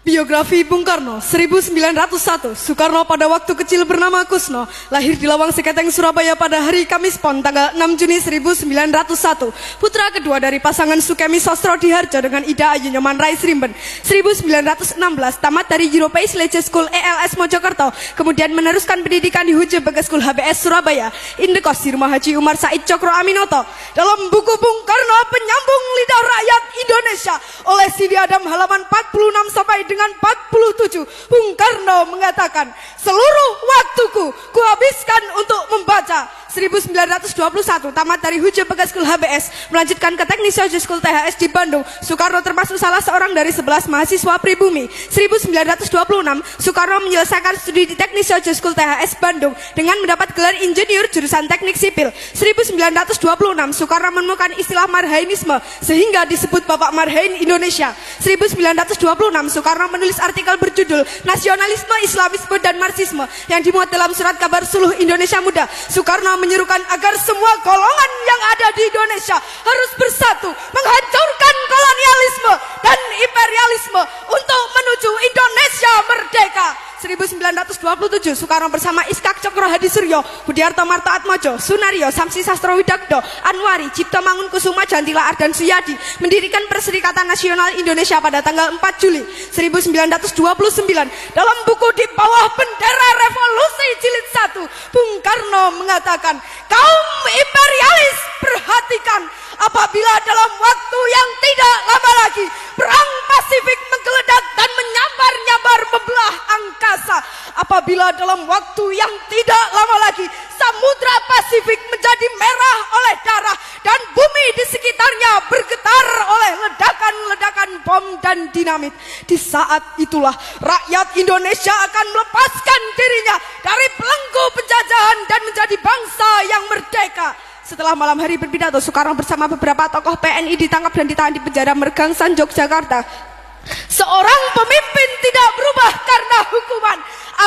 Biografi Bung Karno 1901. Soekarno pada waktu kecil bernama Kusno, lahir di Lawang Seketeng, Surabaya pada hari Kamis Pon tanggal 6 Juni 1901. Putra kedua dari pasangan Sukemi Sostro Diharjo dengan Ida Ayu Nyoman Rais Rimben. 1916 tamat dari European Leisure School ELS Mojokerto, kemudian meneruskan pendidikan di Huje Bagas School HBS Surabaya. Indekos di rumah Haji Umar Said Cokro Aminoto. Dalam buku Bung Karno Penyambung Lidah Rakyat Indonesia oleh Sidi Adam halaman 46 sampai dengan 47, Bung Karno mengatakan, seluruh waktuku kuhabiskan untuk membaca. 1921 tamat dari Huje Bagas School HBS, melanjutkan ke Teknik Social School THS di Bandung. Soekarno termasuk salah seorang dari 11 mahasiswa pribumi. 1926 Soekarno menyelesaikan studi di Teknik Social School THS Bandung dengan mendapat gelar insinyur jurusan Teknik Sipil. 1926 Soekarno menemukan istilah Marhainisme sehingga disebut Bapak Marhain Indonesia. 1926 Soekarno menulis artikel berjudul Nasionalisme, Islamisme, dan Marxisme yang dimuat dalam surat kabar Suluh Indonesia Muda. Soekarno menyerukan agar semua golongan yang ada di Indonesia harus bersatu menghancurkan kolonialisme dan imperialisme untuk menuju Indonesia merdeka. 1927 Soekarno bersama Iskak Cokro Hadi Suryo, Budiarto Marto Atmojo, Sunario, Samsi Sastro Widakdo, Anwari, Cipto Mangun Kusuma, Jantila Ardan Suyadi mendirikan Perserikatan Nasional Indonesia pada tanggal 4 Juli 1929. Dalam buku Di Bawah Bendera Revolusi Jilid 1, Bung Karno mengatakan, kaum imperialis perhatikan, apabila dalam waktu yang tidak lama lagi perang Pasifik menggeledak dan menyambar-nyambar membelah angkasa, apabila dalam waktu yang tidak lama lagi Samudra Pasifik menjadi merah oleh darah dan bumi di sekitarnya bergetar oleh ledakan-ledakan bom dan dinamit, di saat itulah rakyat Indonesia akan melepaskan dirinya dari belenggu penjajahan dan menjadi bangsa yang merdeka. Setelah malam hari berpidato, Soekarno bersama beberapa tokoh PNI ditangkap dan ditahan di penjara Mergangsan, Yogyakarta. Seorang pemimpin tidak berubah karena hukuman.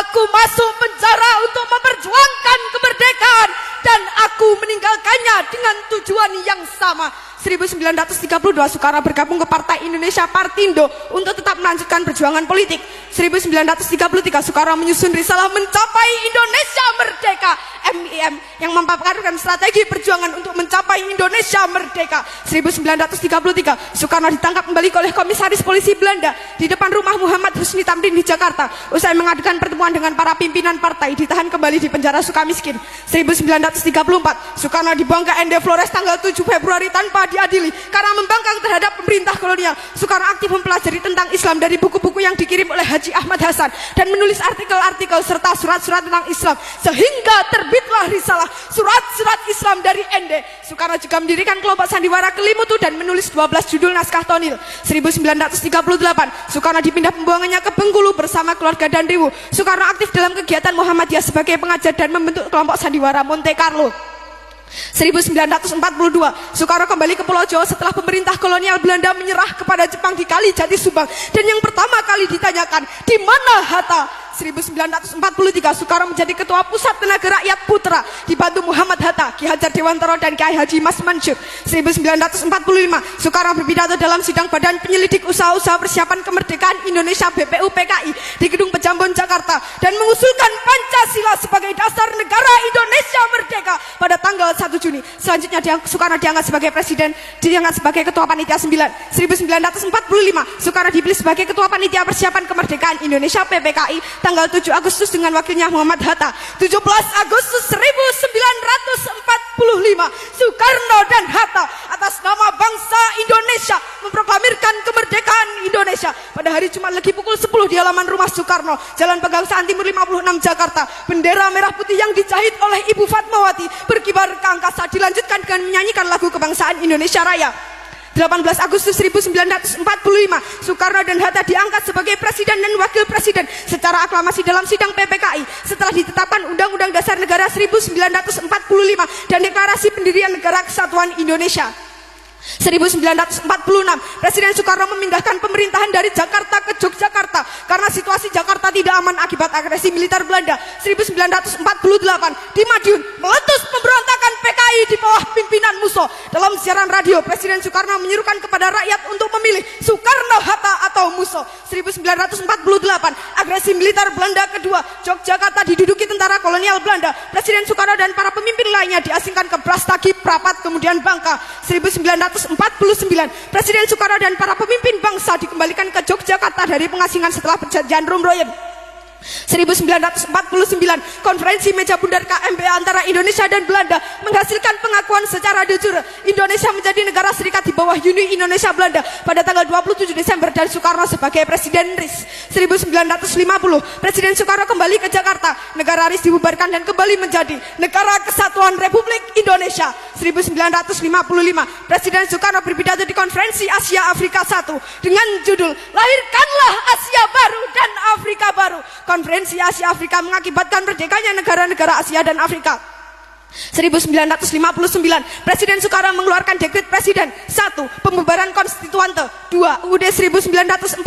Aku masuk penjara untuk memperjuangkan kemerdekaan dan aku meninggalkannya dengan tujuan yang sama. 1932 Soekarno bergabung ke Partai Indonesia Partindo untuk tetap melanjutkan perjuangan politik. 1933 Soekarno menyusun risalah Mencapai Indonesia Merdeka (MIM) yang memaparkan strategi perjuangan untuk mencapai Indonesia merdeka. 1933 Soekarno ditangkap kembali oleh komisaris polisi Belanda di depan rumah Muhammad Husni Tamrin di Jakarta. Usai mengadakan pertemuan dengan para pimpinan partai, ditahan kembali di penjara Sukamiskin. 1934 Soekarno dibuang ke ND Flores tanggal 7 Februari tanpa diadili karena membangkang terhadap pemerintah kolonial. Soekarno aktif mempelajari tentang Islam dari buku-buku yang dikirim oleh Haji Ahmad Hasan dan menulis artikel-artikel serta surat-surat tentang Islam sehingga terbitlah risalah Surat-surat Islam dari ND. Soekarno juga mendirikan kelompok sandiwara Kelimutu dan menulis 12 judul naskah tonil. 1938 Soekarno dipindah pembuangannya ke Bengkulu bersama keluarga dan Dewu. Soekarno aktif dalam kegiatan Muhammadiyah sebagai pengajar dan membentuk kelompok sandiwara Monte Carlo. 1942 Soekarno kembali ke Pulau Jawa setelah pemerintah kolonial Belanda menyerah kepada Jepang di Kali Jati Subang, dan yang pertama kali ditanyakan, di mana Hatta? 1943 Soekarno menjadi ketua Pusat Tenaga Rakyat Putra dibantu Muhammad Hatta, Ki Hajar Dewantara dan Kiai Haji Mas Mansur. 1945 Soekarno berpidato dalam sidang Badan Penyelidik Usaha-usaha Persiapan Kemerdekaan Indonesia BPUPKI di Gedung Pejambon Jakarta dan mengusulkan Pancasila sebagai dasar negara Indonesia merdeka pada tanggal 1 Juni. Selanjutnya Soekarno diangkat sebagai presiden, diangkat sebagai ketua panitia 9. 1945 Soekarno dipilih sebagai ketua panitia persiapan kemerdekaan Indonesia PPKI tanggal 7 Agustus dengan wakilnya Muhammad Hatta. 17 Agustus 1945 Soekarno dan Hatta atas nama bangsa Indonesia memproklamirkan kemerdekaan Indonesia. Pada hari Jumat Legi pukul 10 di halaman rumah Soekarno, Jalan Pegangsaan Timur 56 Jakarta, bendera merah putih yang dijahit oleh Ibu Fatmawati berkibar ke angkasa, dilanjutkan dengan menyanyikan lagu kebangsaan Indonesia Raya. 18 Agustus 1945 Soekarno dan Hatta diangkat sebagai presiden dan wakil presiden secara aklamasi dalam sidang PPKI setelah ditetapkan Undang-Undang Dasar Negara 1945 dan Deklarasi Pendirian Negara Kesatuan Indonesia. 1946 Presiden Soekarno memindahkan pemerintahan dari Jakarta ke Yogyakarta karena situasi Jakarta tidak aman akibat agresi militer Belanda. 1948 di Madiun meletus pemberontakan PKI di bawah pimpinan pimpinan musuh. Dalam siaran radio, Presiden Soekarno menyuruhkan kepada rakyat untuk memilih Soekarno-Hatta atau musuh. 1948, agresi militer Belanda kedua, Yogyakarta diduduki tentara kolonial Belanda. Presiden Soekarno dan para pemimpin lainnya diasingkan ke Brastagi, Prapat, kemudian Bangka. 1949, Presiden Soekarno dan para pemimpin bangsa dikembalikan ke Yogyakarta dari pengasingan setelah perjanjian Rumroyen. 1949, konferensi meja bundar KMB antara Indonesia dan Belanda menghasilkan pengakuan secara de jure Indonesia menjadi negara serikat di bawah Uni Indonesia Belanda pada tanggal 27 Desember dan Soekarno sebagai Presiden RIS. 1950, Presiden Soekarno kembali ke Jakarta, negara RIS dibubarkan dan kembali menjadi Negara Kesatuan Republik Indonesia. 1955, Presiden Soekarno berpidato di konferensi Asia Afrika I dengan judul Lahirkanlah Asia Baru dan Afrika Baru. Konferensi Asia Afrika mengakibatkan merdekanya negara-negara Asia dan Afrika. 1959, Presiden Soekarno mengeluarkan dekret Presiden 1. Pembubaran konstituante. 2. UUD 1945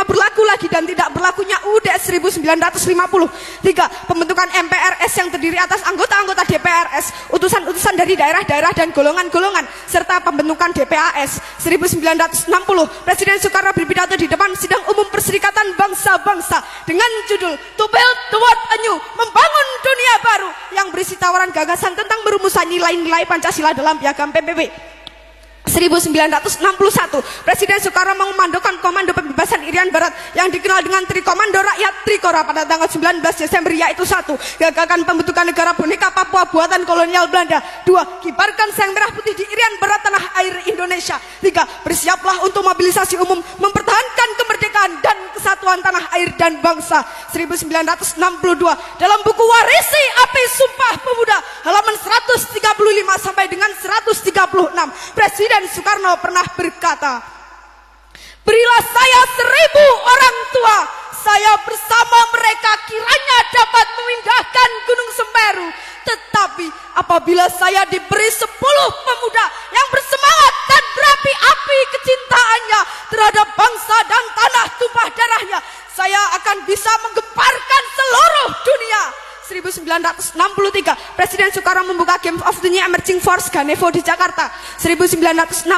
berlaku lagi dan tidak berlakunya UUD 1950. 3. Pembentukan MPRS yang terdiri atas anggota-anggota DPRS, utusan-utusan dari daerah-daerah dan golongan-golongan, serta pembentukan DPAS. 1960, Presiden Soekarno berpidato di depan Sidang Umum Perserikatan Bangsa-Bangsa dengan judul To Build the World Anew, membangun dunia baru, yang berisi tawaran gagasan tentang merumusan nilai-nilai Pancasila dalam piagam PBB. 1961, Presiden Soekarno mengomandokan Komando Pembebasan Irian Barat yang dikenal dengan Trikomando Rakyat Trikora pada tanggal 19 Desember, yaitu 1. Gagakan pembentukan negara boneka Papua buatan kolonial Belanda. 2. Kibarkan sang merah putih di Irian Barat tanah air Indonesia. 3. Bersiaplah untuk mobilisasi umum mempertahankan kemerdekaan dan kesatuan tanah air dan bangsa. 1962, dalam buku Warisi Api Sumpah Pemuda halaman 135 sampai dengan 136, Presiden Soekarno pernah berkata, berilah saya 1000 orang tua, saya bersama mereka kiranya dapat memindahkan Gunung Semeru. Tetapi apabila saya diberi 10 pemuda yang bersemangat dan berapi-api kecintaannya terhadap bangsa dan tanah tumpah darahnya, saya akan bisa menggemparkan seluruh dunia. 1963, Presiden Soekarno membuka Game of the New Emerging Force Ganevo di Jakarta. 1964,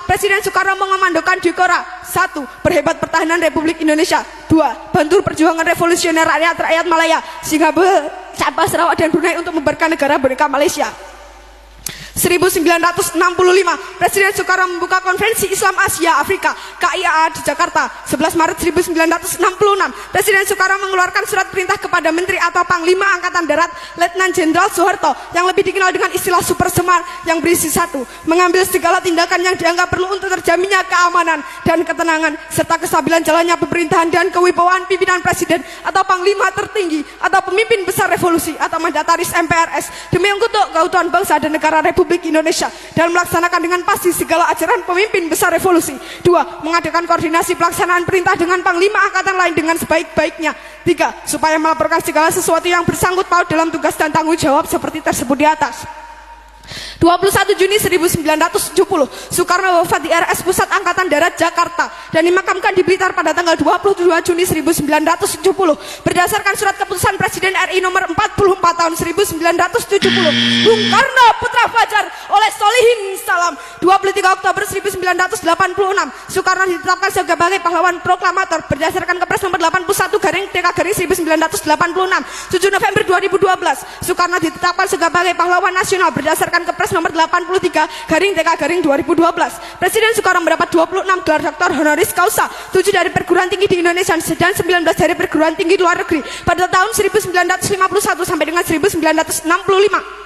Presiden Soekarno mengomandokan Dikora. 1. Berhebat pertahanan Republik Indonesia. 2. Bantu perjuangan revolusioner rakyat Malaya, Singapura, Sabah, Sarawak, dan Brunei untuk membubarkan negara boneka Malaysia. 1965, Presiden Soekarno membuka Konferensi Islam Asia Afrika KIAA di Jakarta. 11 Maret 1966, Presiden Soekarno mengeluarkan surat perintah kepada Menteri atau Panglima Angkatan Darat Letnan Jenderal Soeharto yang lebih dikenal dengan istilah Super Semar, yang berisi 1. Mengambil segala tindakan yang dianggap perlu untuk terjaminnya keamanan dan ketenangan serta kestabilan jalannya pemerintahan dan kewibawaan pimpinan Presiden atau Panglima tertinggi atau pemimpin besar revolusi atau mandataris MPRS demi untuk keutuhan bangsa dan negara Republik Indonesia dan melaksanakan dengan pasti segala ajaran pemimpin besar revolusi. 2. Mengadakan koordinasi pelaksanaan perintah dengan Panglima Angkatan lain dengan sebaik-baiknya. 3. Supaya melaporkan segala sesuatu yang bersangkut paut dalam tugas dan tanggung jawab seperti tersebut di atas. 21 Juni 1970, Soekarno wafat di RS Pusat Angkatan Darat Jakarta dan dimakamkan di Blitar pada tanggal 22 Juni 1970 berdasarkan surat keputusan Presiden RI nomor 44 tahun 1970. Bung Karno Putra Fajar oleh Solihin Salam. 23 Oktober 1986, Soekarno ditetapkan sebagai pahlawan proklamator berdasarkan Kepres nomor 81/TK/1986. 7 November 2012, Soekarno ditetapkan sebagai pahlawan nasional berdasarkan Kepres nomor 83/TK/2012. Presiden Soekarno mendapat 26 gelar doktor honoris causa, 7 dari perguruan tinggi di Indonesia dan 19 dari perguruan tinggi luar negeri pada tahun 1951 sampai dengan 1965.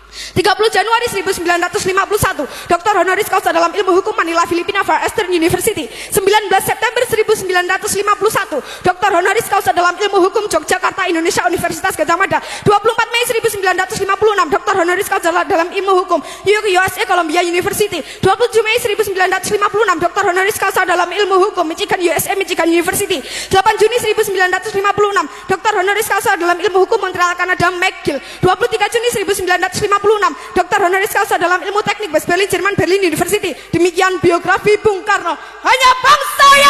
30 Januari 1951, Dr. honoris causa dalam ilmu hukum Manila, Filipina, Far Eastern University. 19 September 1951, Dr. honoris causa dalam ilmu hukum Yogyakarta, Indonesia, Universitas Gadjah Mada. 24 Mei 1956, Dr. honoris causa dalam ilmu hukum USA, Columbia University. 27 Mei 1956, Dr. honoris causa dalam ilmu hukum Michigan, USA, Michigan University. 8 Juni 1956, Dr. honoris causa dalam ilmu hukum Montreal, Kanada, McGill. 23 Juni 1956, Dr. honoris causa dalam ilmu teknik West Berlin, Jerman, Berlin University. Demikian biografi Bung Karno. Hanya bangsa yang